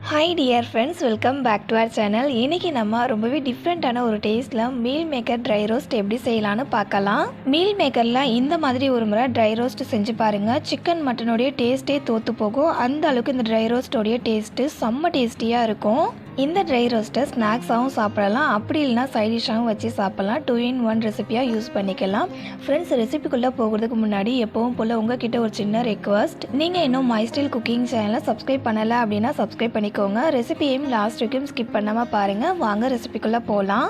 Hi dear friends, welcome back to our channel. இன்றைக்கி நம்ம ரொம்பவே டிஃப்ரெண்ட்டான ஒரு டேஸ்ட்டில் மீல் மேக்கர் ட்ரை ரோஸ்ட் எப்படி செய்யலான்னு பார்க்கலாம். மீல் மேக்கரில் இந்த மாதிரி ஒரு முறை ட்ரை ரோஸ்ட் செஞ்சு பாருங்கள். சிக்கன் மட்டனுடைய டேஸ்ட்டே தோற்று போகும். அந்த அளவுக்கு இந்த ட்ரை ரோஸ்ட்டோடைய டேஸ்ட்டு செம்ம டேஸ்டியாக இருக்கும். இந்த ட்ரை ரோஸ்ட்டை ஸ்நாக்ஸாகவும் சாப்பிடலாம், அப்படி இல்லைனா சைடிஷாகவும் வச்சு சாப்பிட்லாம். 2-in-1 ரெசிபியாக யூஸ் பண்ணிக்கலாம். ஃப்ரெண்ட்ஸ், ரெசிபிக்குள்ளே போகிறதுக்கு முன்னாடி எப்பவும் போல் உங்ககிட்ட ஒரு சின்ன ரெக்வஸ்ட். நீங்கள் இன்னும் மை ஸ்டைல் குக்கிங் சேனலை சப்ஸ்கிரைப் பண்ணலை அப்படின்னா சப்ஸ்கிரைப் பண்ணிக்கோங்க. ரெசிபியையும் லாஸ்ட் வரைக்கும் ஸ்கிப் பண்ணாமல் பாருங்கள். வாங்க ரெசிபிக்குள்ளே போகலாம்.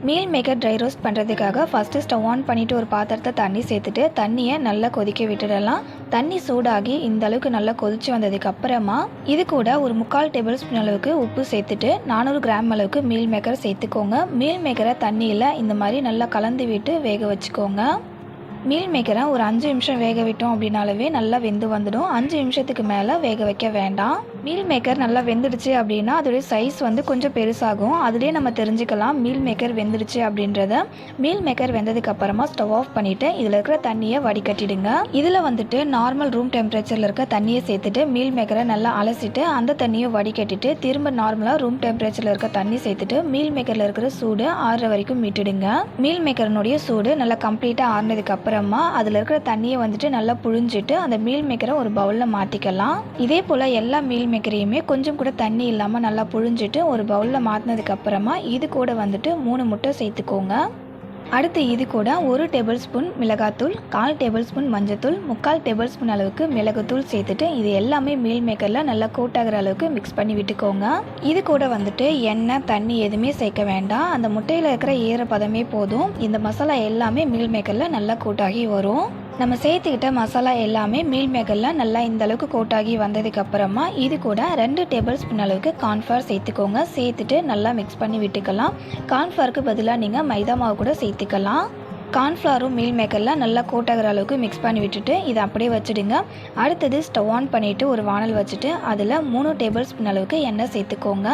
மீல் மேக்கர் ட்ரை ரோஸ்ட் பண்ணுறதுக்காக ஃபஸ்ட்டு ஸ்டவ் ஆன் பண்ணிவிட்டு ஒரு பாத்திரத்தை தண்ணி சேர்த்துட்டு தண்ணியை நல்லா கொதிக்க விட்டுடலாம். தண்ணி சூடாகி இந்த அளவுக்கு நல்லா கொதித்து வந்ததுக்கு அப்புறமா இது கூட ஒரு 3/4 டேபிள் ஸ்பூன் அளவுக்கு உப்பு சேர்த்துட்டு 400 கிராம் அளவுக்கு மீல் மேக்கரை சேர்த்துக்கோங்க. மீல் மேக்கரை தண்ணியில் இந்த மாதிரி நல்லா கலந்து விட்டு வேக வச்சுக்கோங்க. மீல் மேக்கரை ஒரு 5 நிமிஷம் வேக விட்டோம் அப்படின்னாலவே நல்லா வெந்து வந்துடும். 5 நிமிஷத்துக்கு மேலே வேக வைக்க வேண்டாம். மீல் மேக்கர் நல்லா வெந்துடுச்சு அப்படின்னா அதோடைய சைஸ் கொஞ்சம் பெருசாகும். அதுலேயே நம்ம தெரிஞ்சுக்கலாம் மீல் மேக்கர் வெந்துடுச்சு அப்படின்றத. மீல் மேக்கர் வெந்ததுக்கு அப்புறமா ஸ்டவ் ஆஃப் பண்ணிவிட்டு இதில் இருக்கிற தண்ணியை வடிகட்டிடுங்க. இதில் நார்மல் ரூம் டெம்பரேச்சரில் இருக்க தண்ணியை சேர்த்துட்டு மீல் மேக்கரை நல்லா அலசிட்டு அந்த தண்ணியை வடிகட்டிட்டு திரும்ப நார்மலாக ரூம் டெம்பரேச்சரில் இருக்க தண்ணி சேர்த்துட்டு மீல் மேக்கரில் இருக்கிற சூடு ஆறுற வரைக்கும் விட்டுடுங்க. மீல் மேக்கரனுடைய சூடு நல்லா கம்ப்ளீட்டாக ஆறுனதுக்கு அப்புறமா அதில் இருக்கிற தண்ணியை நல்லா புழிஞ்சிட்டு அந்த மீல் மேக்கரை ஒரு பவுலில் மாற்றிக்கலாம். இதே போல் எல்லா மீல் மேக்கரையுமே கொஞ்சம் கூட தண்ணி இல்லாமல் நல்லா புழிஞ்சிட்டு ஒரு பவுலில் மாற்றினதுக்கு அப்புறமா இது கூட 3 முட்டை சேர்த்துக்கோங்க. அடுத்து இது கூட 1 டேபிள் ஸ்பூன் மிளகாத்தூள், 1/4 டேபிள் ஸ்பூன் மஞ்சத்தூள், 3/4 டேபிள் ஸ்பூன் அளவுக்கு மிளகுத்தூள் சேர்த்துட்டு இது எல்லாமே மீல் மேக்கரில் நல்லா கோட்டாகிற அளவுக்கு மிக்ஸ் பண்ணி விட்டுக்கோங்க. இது கூட எண்ணெய் தண்ணி எதுவுமே சேர்க்க வேண்டாம். அந்த முட்டையில் இருக்கிற ஈரப்பதமே போதும். இந்த மசாலா எல்லாமே மீல் மேக்கரில் நல்லா கோட்டாகி வரும். நம்ம சேர்த்துக்கிட்ட மசாலா எல்லாமே மீல் மேக்கரில் நல்லா இந்த அளவுக்கு கோட்டாகி வந்ததுக்கு அப்புறமா இது கூட 2 டேபிள் ஸ்பூன் அளவுக்கு கார்ன்ஃப்ளவர் சேர்த்துக்கோங்க. சேர்த்துட்டு நல்லா மிக்ஸ் பண்ணி விட்டுக்கலாம். கார்ன்ஃப்ளவருக்கு பதிலாக நீங்கள் மைதா மாவு கூட சேர்த்துக்கலாம். கார்ன்ஃப்ளவரும் மீல் மேக்கரில் நல்லா கோட்டாகிற அளவுக்கு மிக்ஸ் பண்ணி விட்டுட்டு இதை அப்படியே வச்சுடுங்க. அடுத்தது ஸ்டவ் ஆன் பண்ணிவிட்டு ஒரு வானல் வச்சுட்டு அதில் 3 டேபிள் ஸ்பூன் அளவுக்கு எண்ணெய் சேர்த்துக்கோங்க.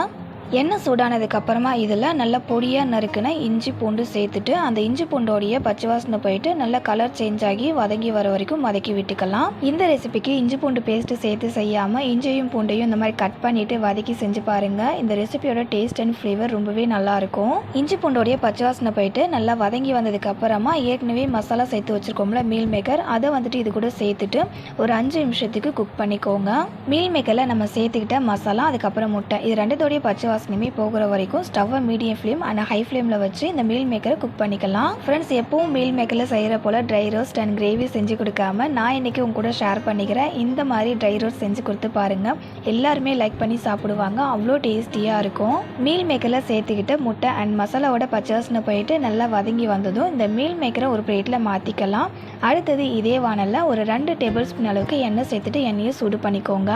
எண்ணெய் சூடானதுக்கு அப்புறமா இதில் நல்லா பொடியாக நறுக்குன இஞ்சி பூண்டு சேர்த்துட்டு அந்த இஞ்சி பூண்டோடைய பச்சை வாசனை போயிட்டு நல்லா கலர் சேஞ்ச் ஆகி வதங்கி வர வரைக்கும் வதக்கி விட்டுக்கலாம். இந்த ரெசிபிக்கு இஞ்சி பூண்டு பேஸ்ட்டு சேர்த்து செய்யாமல் இஞ்சியும் பூண்டையும் இந்த மாதிரி கட் பண்ணிவிட்டு வதக்கி செஞ்சு பாருங்கள். இந்த ரெசிபியோட டேஸ்ட் அண்ட் ஃப்ளேவர் ரொம்பவே நல்லாயிருக்கும். இஞ்சி பூண்டோடைய பச்சை வாசனை போயிட்டு நல்லா வதங்கி வந்ததுக்கு அப்புறமா ஏற்கனவே மசாலா சேர்த்து வச்சுருக்கோம்ல மீல் மேக்கர், அதை இது கூட சேர்த்துட்டு ஒரு 5 நிமிஷத்துக்கு குக் பண்ணிக்கோங்க. மீல் மேக்கரில் நம்ம சேர்த்துக்கிட்ட மசாலா அதுக்கப்புறம் முட்டை இது ரெண்டுத்தோடைய பச்சை வாசனையுமே போகிற வரைக்கும் ஸ்டவ்வை மீடியம் ஃப்ளேம் அண்ட் ஹை ஃப்ளேமில் வச்சு இந்த மீல் மேக்கரை குக் பண்ணிக்கலாம். ஃப்ரெண்ட்ஸ், எப்பவும் மீல் மேக்கரில் செய்கிற போல் ட்ரை ரோஸ்ட் அண்ட் கிரேவி செஞ்சு கொடுக்காம நான் இன்றைக்கி உங்க கூட ஷேர் பண்ணிக்கிறேன். இந்த மாதிரி ட்ரை ரோஸ்ட் செஞ்சு கொடுத்து பாருங்கள். எல்லாருமே லைக் பண்ணி சாப்பிடுவாங்க. அவ்வளோ டேஸ்டியாக இருக்கும். மீல் மேக்கரில் சேர்த்துக்கிட்டு முட்டை அண்ட் மசாலாவோட பச்சை வாசனை போயிட்டு நல்லா வதங்கி வந்ததும் இந்த மீல் மேக்கரை ஒரு பிளேட்டில் மாற்றிக்கலாம். அடுத்தது இதே வானலில் ஒரு 2 டேபிள் ஸ்பூன் அளவுக்கு எண்ணெய் சேர்த்துட்டு எண்ணெயை சூடு பண்ணிக்கோங்க.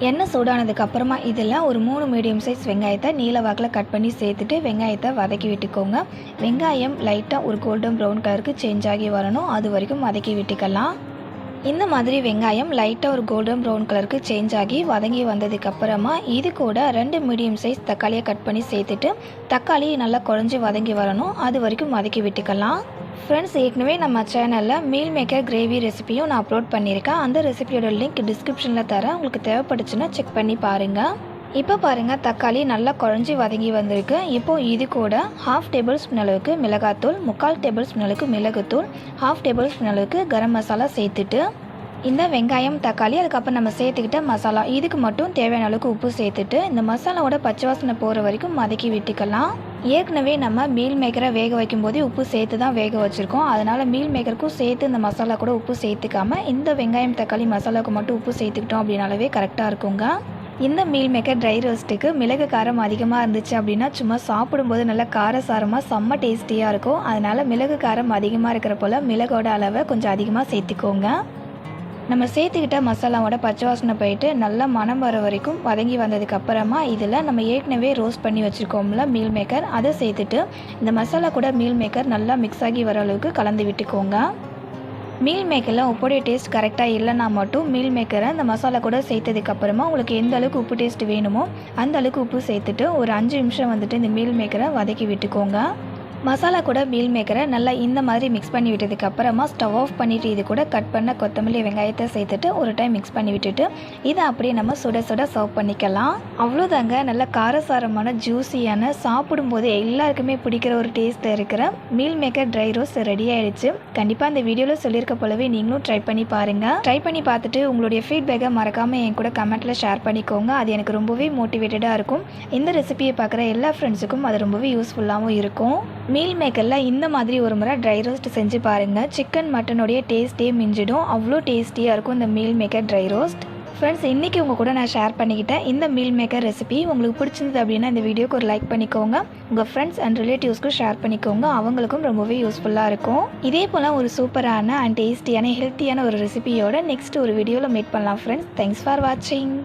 எண்ணெய் சூடானதுக்கு அப்புறமா இதில் ஒரு 3 மீடியம் சைஸ் வெங்காயத்தை நீல வாக்கில் கட் பண்ணி சேர்த்துட்டு வெங்காயத்தை வதக்கி விட்டுக்கோங்க. வெங்காயம் லைட்டாக ஒரு கோல்டன் ப்ரௌன் கலருக்கு சேஞ்ச் ஆகி வரணும், அது வரைக்கும் வதக்கி விட்டுக்கலாம். இந்த மாதிரி வெங்காயம் லைட்டாக ஒரு கோல்டன் ப்ரௌன் கலருக்கு சேஞ்ச் ஆகி வதங்கி வந்ததுக்கு அப்புறமா இது கூட 2 மீடியம் சைஸ் தக்காளியை கட் பண்ணி சேர்த்துட்டு தக்காளி நல்லா குழஞ்சி வதங்கி வரணும், அது வரைக்கும் வதக்கி விட்டுக்கலாம். ஃப்ரெண்ட்ஸ், ஏற்கனவே நம்ம சேனலில் மீல் மேக்கர் கிரேவி ரெசிபியும் நான் அப்லோட் பண்ணியிருக்கேன். அந்த ரெசிபியோட லிங்க் டிஸ்கிரிப்ஷனில் தரேன். உங்களுக்கு தேவைப்பட்டுச்சுன்னா செக் பண்ணி பாருங்கள். இப்போ பாருங்கள், தக்காளி நல்லா குழஞ்சி வதங்கி வந்திருக்கு. இப்போது இது கூட 1/2 டேபிள் ஸ்பூன் அளவுக்கு மிளகாத்தூள், 3/4 டேபிள் ஸ்பூன் அளவுக்கு மிளகுத்தூள், 1/2 டேபிள் ஸ்பூன் அளவுக்கு கரம் மசாலா சேர்த்துட்டு இந்த வெங்காயம் தக்காளி அதுக்கப்புறம் நம்ம சேர்த்துக்கிட்ட மசாலா இதுக்கு மட்டும் தேவையான அளவுக்கு உப்பு சேர்த்துட்டு இந்த மசாலாவோட பச்சை வாசனை போகிற வரைக்கும் வதக்கி விட்டுக்கலாம். ஏற்கனவே நம்ம மீல் மேக்கரை வேக வைக்கும் போதே உப்பு சேர்த்து தான் வேக வச்சுருக்கோம். அதனால் மீல் மேக்கருக்கும் சேர்த்து இந்த மசாலா கூட உப்பு சேர்த்துக்காமல் இந்த வெங்காயம் தக்காளி மசாலாவுக்கு மட்டும் உப்பு சேர்த்துக்கிட்டோம் அப்படின்னாலவே கரெக்டாக இருக்குங்க. இந்த மீல் மேக்கர் ட்ரை ரோஸ்ட்டுக்கு மிளகு காரம் அதிகமாக இருந்துச்சு அப்படின்னா சும்மா சாப்பிடும்போது நல்லா காரசாரமாக செம்ம டேஸ்டியாக இருக்கும். அதனால் மிளகு காரம் அதிகமாக இருக்கிற போல் மிளகோட அளவை கொஞ்சம் அதிகமாக சேர்த்துக்கோங்க. நம்ம சேர்த்துக்கிட்ட மசாலாவோட பச்சை வாசனை போயிட்டு நல்லா மணம் வர வரைக்கும் வதங்கி வந்ததுக்கு அப்புறமா இதில் நம்ம ஏற்கனவே ரோஸ்ட் பண்ணி வச்சுருக்கோம்ல மீல் மேக்கர், அதை சேர்த்துட்டு இந்த மசாலா கூட மீல் மேக்கர் நல்லா மிக்ஸ் ஆகி வர அளவுக்கு கலந்து விட்டுக்கோங்க. மீல் மேக்கரில் உப்புடைய டேஸ்ட் கரெக்டாக இல்லைன்னா மட்டும் மீல் மேக்கரை இந்த மசாலா கூட சேர்த்ததுக்கப்புறமா உங்களுக்கு எந்த அளவுக்கு உப்பு டேஸ்ட் வேணுமோ அந்த அளவுக்கு உப்பு சேர்த்துட்டு ஒரு 5 நிமிஷம் இந்த மீல் மேக்கரை வதக்கி விட்டுக்கோங்க. மசாலா கூட மீல் மேக்கரை நல்லா இந்த மாதிரி மிக்ஸ் பண்ணி விட்டதுக்கு அப்புறமா ஸ்டவ் ஆஃப் பண்ணிவிட்டு இது கூட கட் பண்ண கொத்தமல்லி வெங்காயத்தை சேர்த்துட்டு ஒரு டைம் மிக்ஸ் பண்ணி விட்டுட்டு இதை அப்படியே நம்ம சுட சுட சர்வ் பண்ணிக்கலாம். அவ்வளோதாங்க, நல்ல காரசாரமான ஜூஸியான சாப்பிடும்போது எல்லாருக்குமே பிடிக்கிற ஒரு டேஸ்ட்டில் இருக்கிற meal maker dry roast ready ஆயிடுச்சு. கண்டிப்பாக இந்த வீடியோவில் சொல்லியிருக்க போலவே நீங்களும் ட்ரை பண்ணி பாருங்கள். ட்ரை பண்ணி பார்த்துட்டு உங்களுடைய ஃபீட்பேக்கை மறக்காமல் என் கூட கமெண்ட்டில் ஷேர் பண்ணிக்கோங்க. அது எனக்கு ரொம்பவே மோட்டிவேட்டடாக இருக்கும். இந்த ரெசிபியை பார்க்குற எல்லா ஃப்ரெண்ட்ஸுக்கும் அது ரொம்பவே யூஸ்ஃபுல்லாகவும் இருக்கும். மீல் மேக்கரில் இந்த மாதிரி ஒரு முறை ட்ரை ரோஸ்ட் செஞ்சு பாருங்கள். சிக்கன் மட்டனுடைய டேஸ்ட்டே மிஞ்சிடும். அவ்வளோ டேஸ்டியாக இருக்கும் இந்த meal maker dry roast. Friends, இன்றைக்கி உங்கள் கூட நான் ஷேர் பண்ணிக்கிட்டேன் இந்த மீல் மேக்கர் ரெசிபி உங்களுக்கு பிடிச்சிருந்தது அப்படின்னா இந்த வீடியோக்கு ஒரு லைக் பண்ணிக்கோங்க. உங்கள் ஃப்ரெண்ட்ஸ் அண்ட் ரிலேட்டிவ்ஸ்க்கும் ஷேர் பண்ணிக்கோங்க. அவங்களுக்கும் ரொம்பவே யூஸ்ஃபுல்லாக இருக்கும். இதே போல் ஒரு சூப்பரான அண்ட் டேஸ்டியான ஹெல்த்தியான ஒரு ரெசிபியோட நெக்ஸ்ட் ஒரு வீடியோவில் மீட் பண்ணலாம் ஃப்ரெண்ட்ஸ். தேங்க்ஸ் ஃபார் வாட்சிங்.